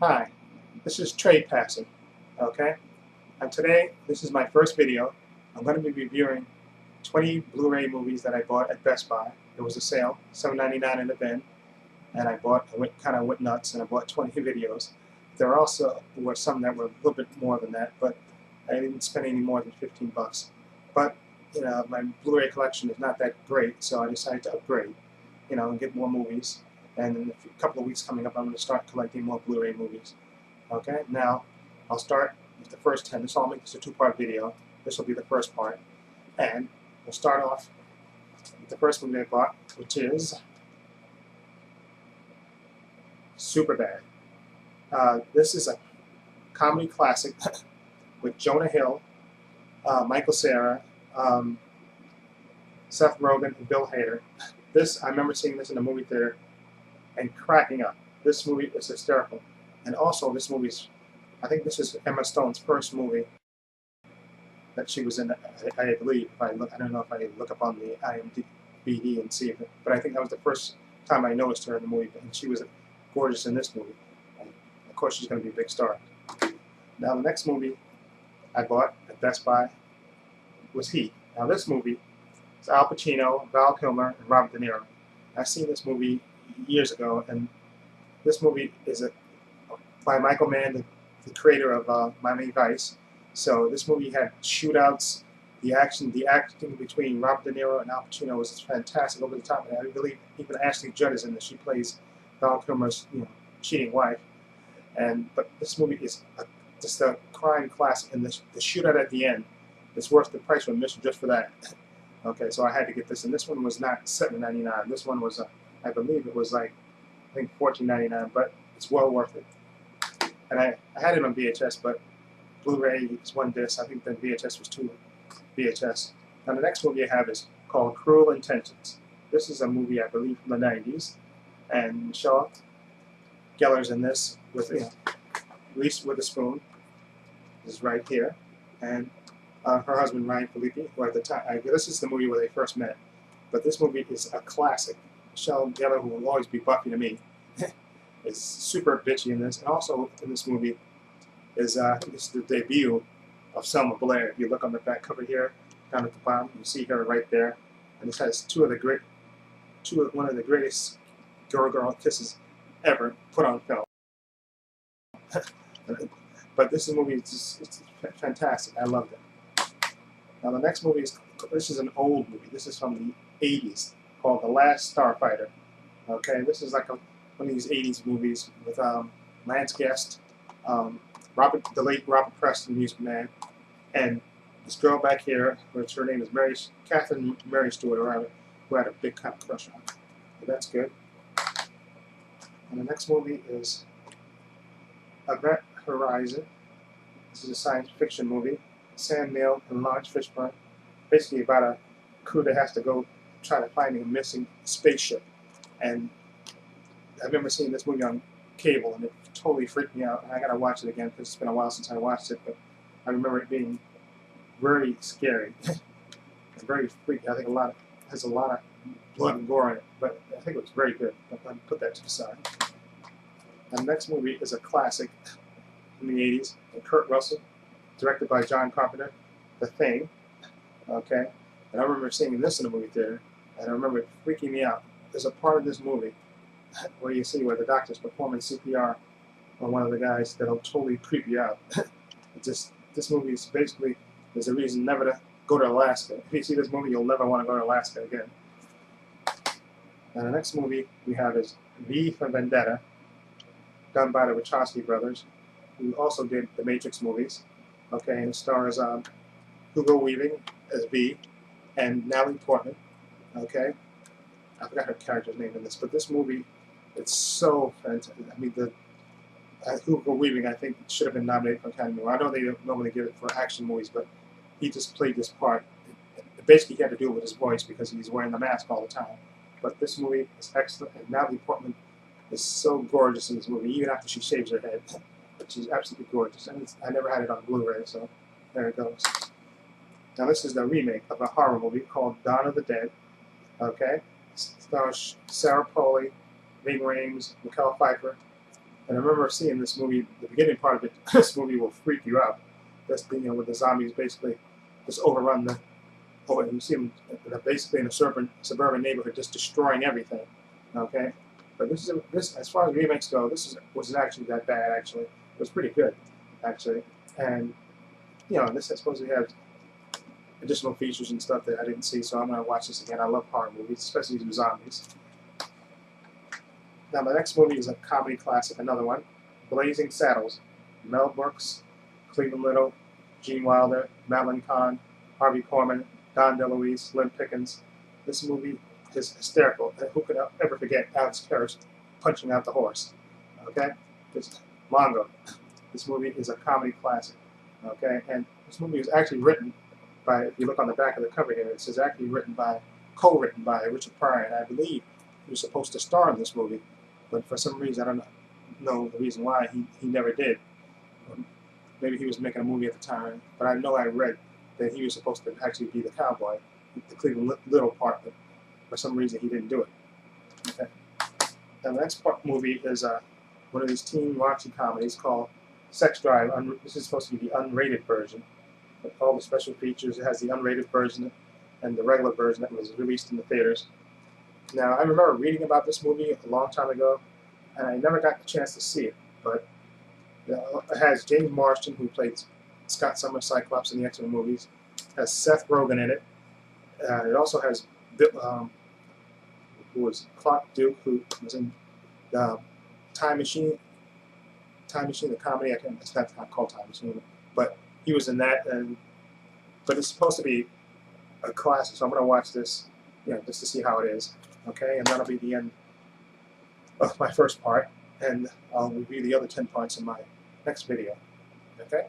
Hi, this is Trade Passing, okay? And today, this is my first video. I'm going to be reviewing 20 Blu-ray movies that I bought at Best Buy. It was a sale, $7.99 in the bin, and I kind of went nuts and I bought 20 videos. There also were some that were a little bit more than that, but I didn't spend any more than 15 bucks. But, my Blu-ray collection is not that great, so I decided to upgrade, and get more movies. And in a couple of weeks coming up, I'm going to start collecting more Blu-ray movies. Okay, now I'll start with the first 10. I'll make this a two-part video. This will be the first part. And we'll start off with the first movie I bought, which is Superbad. This is a comedy classic with Jonah Hill, Michael Cera, Seth Rogen, and Bill Hader. I remember seeing this in the movie theater and cracking up. This movie is hysterical. And also, I think this is Emma Stone's first movie that she was in, I believe. I don't know if I look up on the IMDb and see it, but I think that was the first time I noticed her in the movie, and she was gorgeous in this movie. And of course, she's going to be a big star. Now, the next movie I bought at Best Buy was Heat. Now, this movie is Al Pacino, Val Kilmer, and Robert De Niro. I've seen this movie years ago, and this movie is by Michael Mann, the creator of Miami Vice. So this movie had shootouts. The acting between Robert De Niro and Al Pacino was fantastic, over the top. And I believe even Ashley Judd is in this. She plays Val Kilmer's cheating wife. But this movie is just a crime classic, and the shootout at the end is worth the price of admission just for that. Okay, so I had to get this, and this one was not $7.99. This one was, I believe it was $14.99, but it's well worth it. And I had it on VHS, but Blu-ray is one disc. I think the VHS was 2 VHS. Now the next movie I have is called Cruel Intentions. This is a movie, I believe, from the 90s, and Michelle Gellar's in this with Reese Witherspoon is right here, and her husband Ryan Phillippe, who at the time, this is the movie where they first met. But this movie is a classic. Michelle Gellar, who will always be Buffy to me, is super bitchy in this. And also in this movie is this is the debut of Selma Blair. If you look on the back cover here, down at the bottom, you see her right there. And this has one of the greatest girl kisses ever put on film. But this movie it's fantastic. I loved it. Now the next movie this is an old movie. This is from the 80s, called The Last Starfighter. Okay, this is like one of these 80s movies with Lance Guest, the late Robert Preston, Music Man, and this girl back here, which her name is Catherine Mary Stewart, who had a big kind of crush on her. So that's good. And the next movie is Event Horizon. This is a science fiction movie. Sam Neill and Lawrence Fishburne, basically about a crew that has to go try to find a missing spaceship. And I remember seeing this movie on cable, and it totally freaked me out. And I gotta watch it again because it's been a while since I watched it. But I remember it being very scary and very freaky. I think has a lot of blood and gore in it, but I think it was very good. But I'll put that to the side. And the next movie is a classic in the 80s, with Kurt Russell, directed by John Carpenter, The Thing. Okay, and I remember seeing this in the movie theater, and I remember it freaking me out. There's a part of this movie where you see where the doctor's performing CPR on one of the guys that'll totally creep you out. This movie is basically, there's a reason never to go to Alaska. If you see this movie, you'll never want to go to Alaska again. And the next movie we have is V for Vendetta, done by the Wachowski brothers, who also did the Matrix movies. Okay, and it stars Hugo Weaving as V and Natalie Portman. Okay, I forgot her character's name in this, but this movie, it's so fantastic. I mean, Hugo Weaving, I think, should have been nominated for Academy Award. I know they don't normally give it for action movies, but he just played this part. Basically, he had to do it with his voice because he's wearing the mask all the time. But this movie is excellent, and Natalie Portman is so gorgeous in this movie, even after she shaves her head. She's absolutely gorgeous, and I never had it on Blu-ray, so there it goes. Now this is the remake of a horror movie called Dawn of the Dead. Okay, stars Sarah Polley, Ving Rhames, Michelle Pfeiffer, And I remember seeing this movie, the beginning part of it. This movie will freak you out. This thing, with the zombies basically just overrun the. Oh, and you see them basically in a suburban neighborhood, just destroying everything. Okay, but this as far as remakes go, wasn't actually that bad. Actually, it was pretty good, actually. And this I suppose we have additional features and stuff that I didn't see, so I'm gonna watch this again. I love horror movies, especially with zombies. Now, the next movie is a comedy classic, another one, Blazing Saddles. Mel Brooks, Cleveland Little, Gene Wilder, Madeline Kahn, Harvey Korman, Don DeLuise, Lynn Pickens. This movie is hysterical. Who could ever forget Alex Karras punching out the horse? Okay? It's Mongo. This movie is a comedy classic. Okay? And this movie was actually written by, if you look on the back of the cover here, it says actually co-written by Richard Pryor, and I believe he was supposed to star in this movie, but for some reason, I don't know the reason why, he never did. Maybe he was making a movie at the time, but I know I read that he was supposed to actually be the cowboy, the Cleveland Little part, but for some reason he didn't do it. Okay. Now the next movie is one of these teen raunchy comedies called Sex Drive. This is supposed to be the unrated version. With all the special features, it has the unrated version and the regular version that was released in the theaters. Now, I remember reading about this movie a long time ago, and I never got the chance to see it, but it has James Marsden, who played Scott Summers, Cyclops in the X-Men movies. It has Seth Rogen in it. It also has who was Clark Duke, who was in Time Machine, the comedy. It's not called Time Machine, but he was in that. But it's supposed to be a classic, so I'm going to watch this, just to see how it is. Okay, and that'll be the end of my first part, and I'll review the other 10 parts in my next video. Okay?